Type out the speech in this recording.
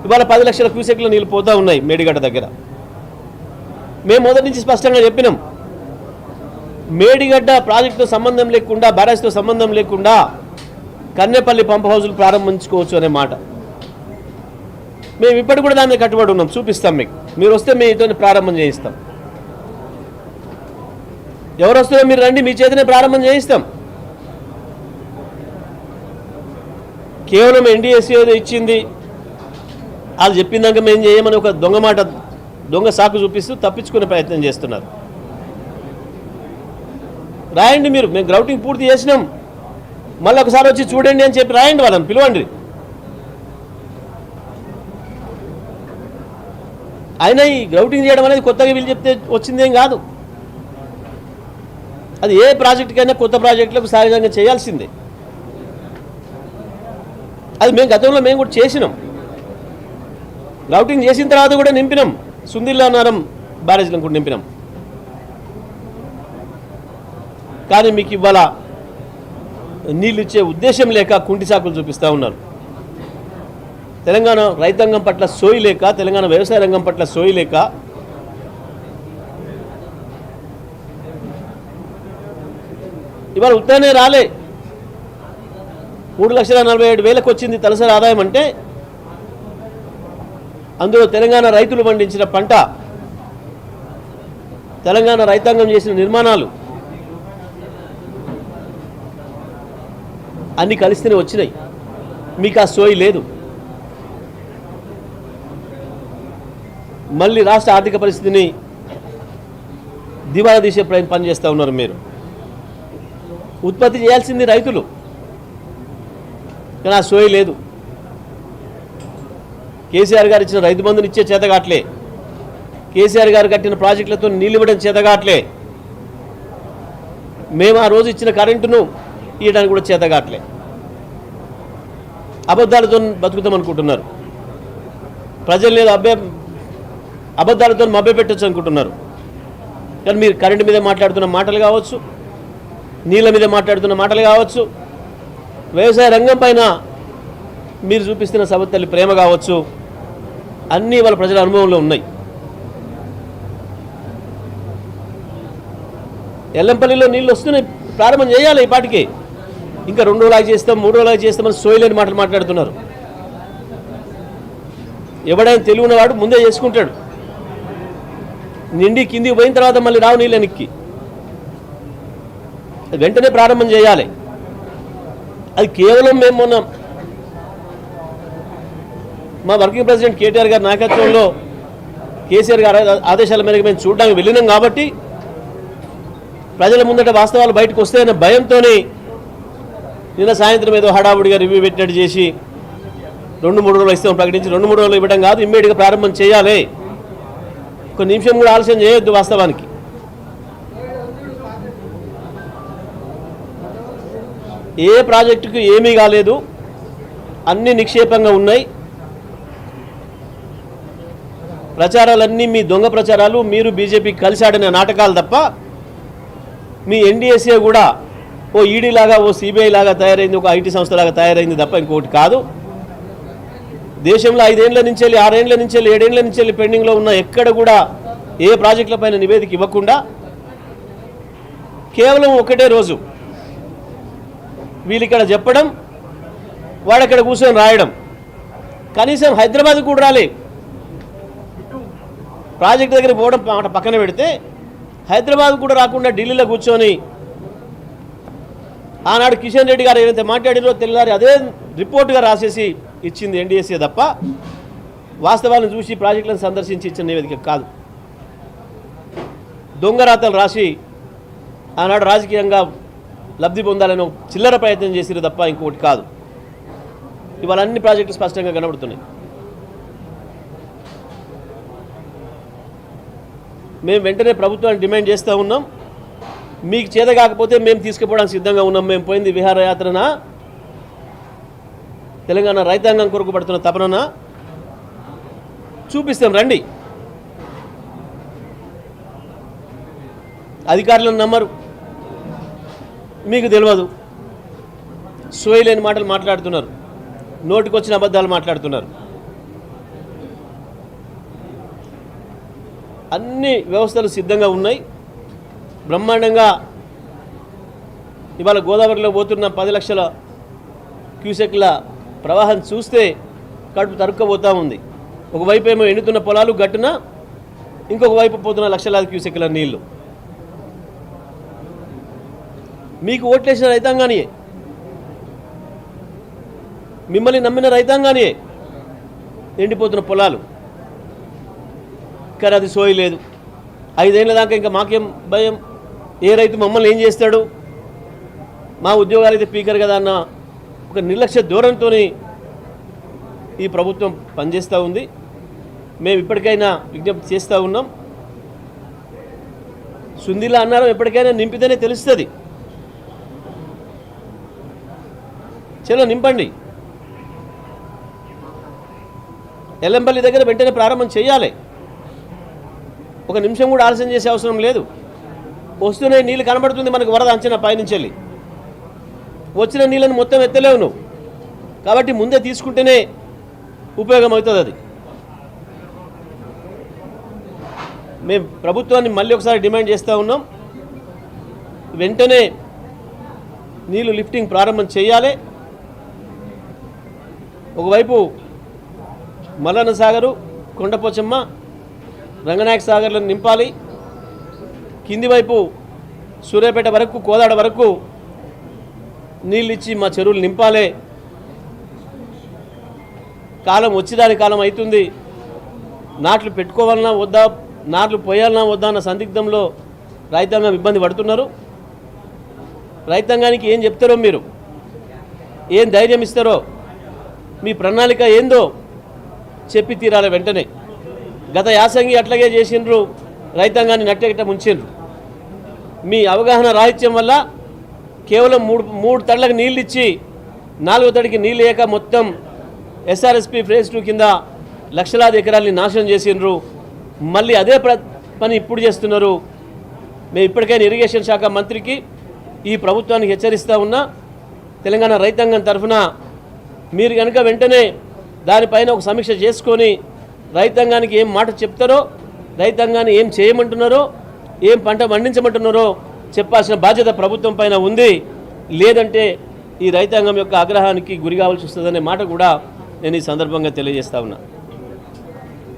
ఇవాళ 10 లక్షల క్యూసెక్ల నీళ్ళు పోతూ ఉన్నాయి మేడిగడ్డ దగ్గర. మేము మొదటి నుంచి స్పష్టంగా చెప్పినాం, మేడిగడ్డ ప్రాజెక్టుతో సంబంధం లేకుండా, బ్యారేజ్తో సంబంధం లేకుండా కన్నెపల్లి పంప్ హౌజులు ప్రారంభించుకోవచ్చు అనే మాట. మేము ఇప్పటికి కూడా దాన్ని కట్టుబడి ఉన్నాం, చూపిస్తాం మీకు. మీరు వస్తే మీతో ప్రారంభం చేయిస్తాం. ఎవరు వస్తారో మీరు రండి, మీ చేతనే ప్రారంభం చేయిస్తాం. కేవలం ఎన్డీఎస్ఏ ఇచ్చింది, వాళ్ళు చెప్పిందాక మేము చేయమని ఒక దొంగ మాట, దొంగ సాకు చూపిస్తూ తప్పించుకునే ప్రయత్నం చేస్తున్నారు. రాయండి మీరు, మేము గ్రౌటింగ్ పూర్తి చేసినాం, మళ్ళీ ఒకసారి వచ్చి చూడండి అని చెప్పి రాయండి, వాళ్ళని పిలవండి. అయినా ఈ గ్రౌటింగ్ చేయడం అనేది కొత్తగా వీళ్ళు చెప్తే వచ్చిందేం కాదు. అది ఏ ప్రాజెక్టుకైనా కొత్త ప్రాజెక్టులకు సహజంగా చేయాల్సిందే. అది మేము గతంలో మేము కూడా చేసినాం. గ్రౌటింగ్ చేసిన తర్వాత కూడా నింపినాం, సుందిల్లా నారం బ్యారేజ్లను కూడా నింపినాం. కానీ మీకు ఇవాళ నీళ్ళు ఇచ్చే ఉద్దేశం లేక కుంటి సాకులు చూపిస్తూ ఉన్నారు. తెలంగాణ రైతాంగం పట్ల సోయి లేక, తెలంగాణ వ్యవసాయ రంగం పట్ల సోయి లేక ఇవాళ ఉత్తనే రాలే. 3,47,000 వచ్చింది తలసరి ఆదాయం. అంటే అందులో తెలంగాణ రైతులు పండించిన పంట, తెలంగాణ రైతాంగం చేసిన నిర్మాణాలు అన్నీ కలిస్తేనే వచ్చినాయి. మీకు ఆ సోయి లేదు. మళ్ళీ రాష్ట్ర ఆర్థిక పరిస్థితిని దివాలా తీసే పని చేస్తూ ఉన్నారు. మీరు ఉత్పత్తి చేయాల్సింది రైతులు, కానీ ఆ సోయి లేదు. కేసీఆర్ గారు ఇచ్చిన రైతు బంధుని ఇచ్చే చేతగాట్లే, కేసీఆర్ గారు కట్టిన ప్రాజెక్టులతో నీళ్ళు ఇవ్వడం చేతగాట్లే, మేము ఆ రోజు ఇచ్చిన కరెంటును ఇవ్వడానికి కూడా చేతగాట్లే. అబద్ధాలతో బతుకుతామనుకుంటున్నారు. ప్రజల్ని అబద్ధాలతో మభ్యపెట్టచ్చు అనుకుంటున్నారు. కానీ మీరు కరెంటు మీద మాట్లాడుతున్న మాటలు కావచ్చు, నీళ్ళ మీద మాట్లాడుతున్న మాటలు కావచ్చు, వ్యవసాయ రంగం పైన మీరు చూపిస్తున్న సబతల్లి ప్రేమ కావచ్చు, అన్నీ వాళ్ళ ప్రజల అనుభవంలో ఉన్నాయి. ఎల్లంపల్లిలో నీళ్ళు వస్తున్నాయి, ప్రారంభం చేయాలి ఈ పాటికి. ఇంకా 2 రోజులు చేస్తాం, 3 రోజులు చేస్తామని సోయలేని మాటలు మాట్లాడుతున్నారు. ఎవడైనా తెలివి ఉన్నవాడు ముందే చేసుకుంటాడు. నిండి కిందికి పోయిన తర్వాత మళ్ళీ రావు నీళ్ళు వెనక్కి. వెంటనే ప్రారంభం చేయాలి. అది కేవలం మేము మొన్న మా వర్కింగ్ ప్రెసిడెంట్ కేటీఆర్ గారి నాయకత్వంలో కేసీఆర్ గారి ఆదేశాల మేరకు మేము చూడడానికి వెళ్ళినాం కాబట్టి ప్రజల ముందట వాస్తవాలు బయటకు వస్తాయన్న భయంతో నిన్న సాయంత్రం ఏదో హడావుడిగా రివ్యూ పెట్టినట్టు చేసి 2-3 రోజులు ఇస్తామని ప్రకటించి 2-3 రోజులు ఇవ్వడం కాదు, ఇమ్మీడియట్గా ప్రారంభం చేయాలి. ఒక నిమిషం కూడా ఆలస్యం చేయొద్దు. వాస్తవానికి ఏ ప్రాజెక్టుకు ఏమీ కాలేదు, అన్నీ నిక్షేపంగా ఉన్నాయి. ప్రచారాలన్నీ మీ దొంగ ప్రచారాలు, మీరు బీజేపీ కలిసి ఆడిన నాటకాలు తప్ప మీ ఎన్డీఎస్ఏ కూడా ఓ ఈడీ లాగా, ఓ సిబిఐ లాగా తయారైంది, ఒక ఐటీ సంస్థలాగా తయారైంది తప్ప ఇంకోటి కాదు. దేశంలో 5 ఏళ్ల నుంచి 6 ఏళ్ల నుంచి 7 ఏళ్ల నుంచి పెండింగ్లో ఉన్న ఎక్కడ కూడా ఏ ప్రాజెక్టులపైన నివేదిక ఇవ్వకుండా కేవలం ఒకటే రోజు వీళ్ళు ఇక్కడ చెప్పడం, వాడక్కడ కూర్చొని రాయడం. కనీసం హైదరాబాద్ కూడా రాలే. ప్రాజెక్టు దగ్గర పోవడం మాట పక్కన పెడితే హైదరాబాద్ కూడా రాకుండా ఢిల్లీలో కూర్చొని ఆనాడు కిషన్ రెడ్డి గారు ఏదైతే మాట్లాడినో తెల్లారి అదే రిపోర్టుగా రాసేసి ఇచ్చింది ఎన్డీఎస్ఏ తప్ప వాస్తవాలను చూసి ప్రాజెక్టులను సందర్శించి ఇచ్చిన నివేదిక కాదు. దొంగరాతలు రాసి ఆనాడు రాజకీయంగా లబ్ధి పొందాలని చిల్లర ప్రయత్నం చేసిరు తప్ప ఇంకోటి కాదు. ఇవాళ అన్ని ప్రాజెక్టులు స్పష్టంగా కనబడుతున్నాయి. మేము వెంటనే ప్రభుత్వాన్ని డిమాండ్ చేస్తూ ఉన్నాం. మీకు చేత కాకపోతే మేము తీసుకుపోవడానికి సిద్ధంగా ఉన్నాం. మేము పోయింది విహారయాత్రన, తెలంగాణ రైతాంగం కొరకు పడుతున్న తపనన చూపిస్తాం, రండి. అధికారులను నమ్మరు, మీకు తెలియదు, సోయలేని మాటలు మాట్లాడుతున్నారు, నోటికొచ్చిన అబద్ధాలు మాట్లాడుతున్నారు. అన్ని వ్యవస్థలు సిద్ధంగా ఉన్నాయి. బ్రహ్మాండంగా ఇవాళ గోదావరిలో పోతున్న 10 లక్షల క్యూసెక్ల ప్రవాహం చూస్తే కడుపు తరుక్కపోతూ ఉంది. ఒకవైపు ఏమో ఎండుతున్న పొలాలు గట్టున, ఇంకొక వైపు పోతున్న లక్షలాది క్యూసెక్ల నీళ్లు. మీకు ఓట్లేసిన రైతాంగానే, మిమ్మల్ని నమ్మిన రైతాంగానే ఎండిపోతున్న పొలాలు. కానీ అది సోయి లేదు. 5 ఏళ్ళ దాకా ఇంకా మాకేం భయం, ఏ రైతు మమ్మల్ని ఏం చేస్తాడు, మా ఉద్యోగాలు అయితే పీకరు కదా అన్న ఒక నిర్లక్ష్య ధోరణితో ఈ ప్రభుత్వం పనిచేస్తూ ఉంది. మేము ఇప్పటికైనా విజ్ఞప్తి చేస్తూ ఉన్నాం. సుందిలా అన్నారం ఎప్పటికైనా నింపితేనే తెలుస్తుంది. చలో నింపండి. ఎల్లంపల్లి దగ్గర వెంటనే ప్రారంభం చేయాలి. ఒక నిమిషం కూడా ఆలస్యం చేసే అవసరం లేదు. వస్తున్నాయి నీళ్ళు కనబడుతుంది మనకు, వరద అంచనా పైనుంచి వెళ్ళి వచ్చిన నీళ్ళని మొత్తం ఎత్తలేవు నువ్వు. కాబట్టి ముందే తీసుకుంటేనే ఉపయోగం అవుతుంది. అది మేము ప్రభుత్వాన్ని మళ్ళీ ఒకసారి డిమాండ్ చేస్తూ ఉన్నాం. వెంటనే నీళ్ళు లిఫ్టింగ్ ప్రారంభం చేయాలి. ఒకవైపు మల్లన్న సాగరు, కొండపోచమ్మ, రంగనాయక సాగర్లను నింపాలి. కింది వైపు సూర్యాపేట వరకు, కోదాడ వరకు నీళ్ళు ఇచ్చి మా చెరువులు నింపాలి. కాలం వచ్చేదాని కాలం అవుతుంది. నాట్లు పెట్టుకోవాలన్నా వద్దా, నాట్లు పోయాలన్నా వద్దా అన్న సందిగ్ధంలో రైతాంగం ఇబ్బంది పడుతున్నారు. రైతాంగానికి ఏం చెప్తారో, మీరు ఏం ధైర్యం ఇస్తారో, మీ ప్రణాళిక ఏందో చెప్పి తీరాలి వెంటనే. గత యాసంగి అట్లాగే చేసిండ్రు, రైతాంగాన్ని నట్టెగట్ట ముంచిండ్రు. మీ అవగాహన రాహిత్యం వల్ల కేవలం మూడు తళ్ళకి నీళ్ళు ఇచ్చి 4వ తడికి నీళ్ళు వేయక మొత్తం ఎస్ఆర్ఎస్పి ఫేజ్ 2 కింద లక్షలాది ఎకరాలని నాశనం చేసిండ్రు. మళ్ళీ అదే పని ఇప్పుడు చేస్తున్నారు. మేము ఇప్పటికైనా ఇరిగేషన్ శాఖ మంత్రికి, ఈ ప్రభుత్వానికి హెచ్చరిస్తూ ఉన్నా, తెలంగాణ రైతాంగం తరఫున మీరు కనుక వెంటనే దానిపైన ఒక సమీక్ష చేసుకొని రైతాంగానికి ఏం మాట చెప్తారో, రైతాంగాన్ని ఏం చేయమంటున్నారో, ఏం పంట పండించమంటున్నారో చెప్పాల్సిన బాధ్యత ప్రభుత్వం పైన ఉంది. లేదంటే ఈ రైతాంగం యొక్క ఆగ్రహానికి గురి కావాల్సి వస్తుందనే మాట కూడా నేను ఈ సందర్భంగా తెలియజేస్తా ఉన్నా.